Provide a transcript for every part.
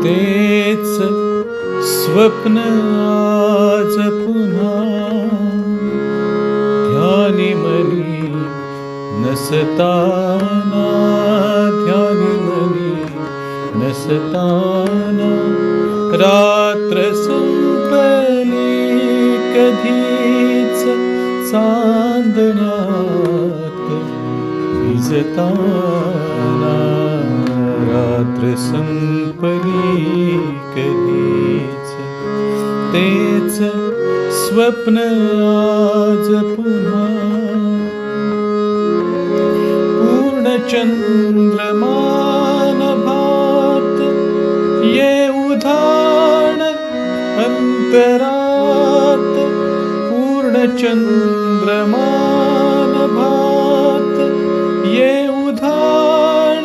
तेच स्वप्न आज पुन्हा ध्यानी मनी नसताना, ध्यानी मनी नसताना. रात्र संपली कधीच चांदण्यात भिजताना. रात्र संपली कधीच, तेच स्वप्न आज पुन्हा. पूर्ण चंद्रमान भात ये उधाण अंतरात. पूर्ण चंद्रमान भात ये उधाण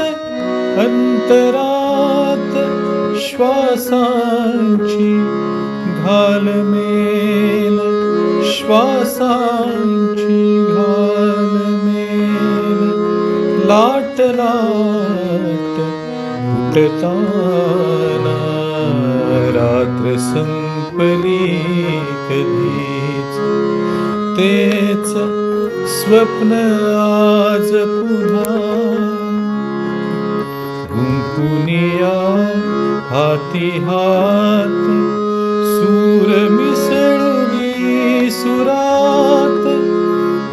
अंतरात. श्वासांची घालमेल, श्वासांची घालमेल. लाट लाट उठताना. रात्र संपली कधीच, तेच स्वप्न आज पुन्हा. गुंफुनिया हाती हात, सूर मिसळुनी सुरात.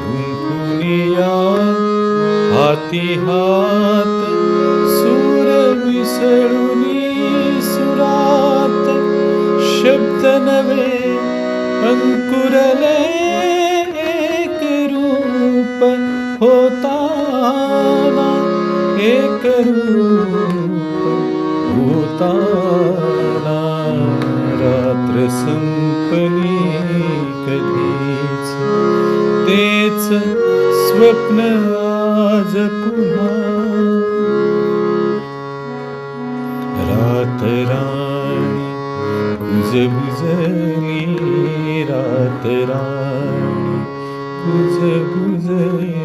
गुंफुनिया हाती हात, सूर मिसळुनी सुरात. शब्द नवे अंकुरले एक रूप होताना. एक रूप होताना. रात्र संपली कधीच, तेच स्वप्न आज पुन्हा. रातराणी कुजबुजली, रातराणी कुजबुजली.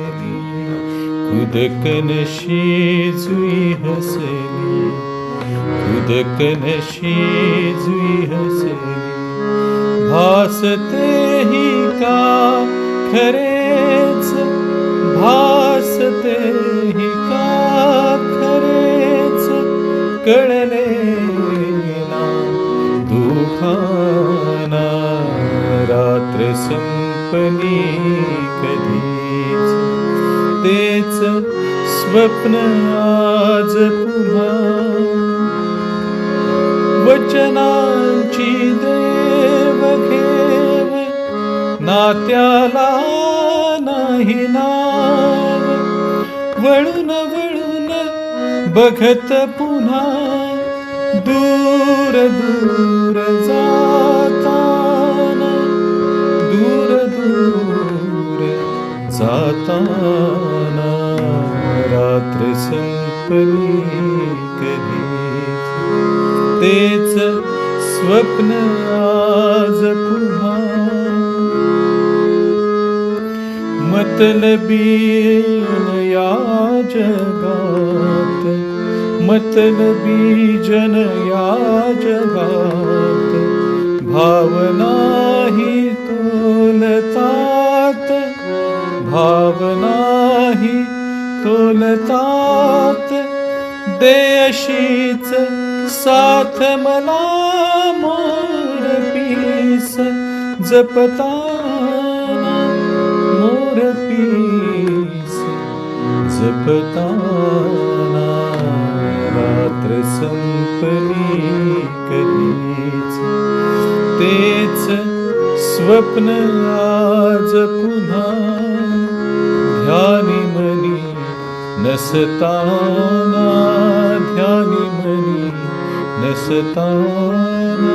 खुदकनशी जुई हसली, खुदकनशी जुई हसली. भासते ही का खरेच, भासते ही का खरेच. कळले ना दुखाना. रात्र संपली कधीच, तेच स्वप्न आज पुन्हा. वचनांची देवघेव, नात्याला नाही नाव. वळून वळून बघत पुन्हा, दूर दूर जाताना. दूर दूर जाताना. रात्र संपली कधीच, तेच स्वप्न आज पुन्हा. मतलबी या जगात, मतलबी जन या जगात. भावनाही तोलतात, भावनाही तोलतात. दे अशीच साथ मला मोरपीस जपताना. मोरपीस जपताना. रात्र संपली कधीच, तेच स्वप्न आज पुन्हा. ध्यानी मनी नसताना, ध्यानी मनी नसताना.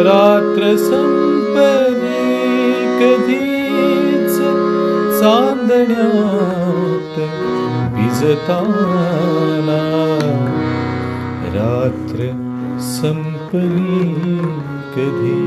रात्र संपली कधीच, चांदण्यात भिजताना. रात्र संपली कधी.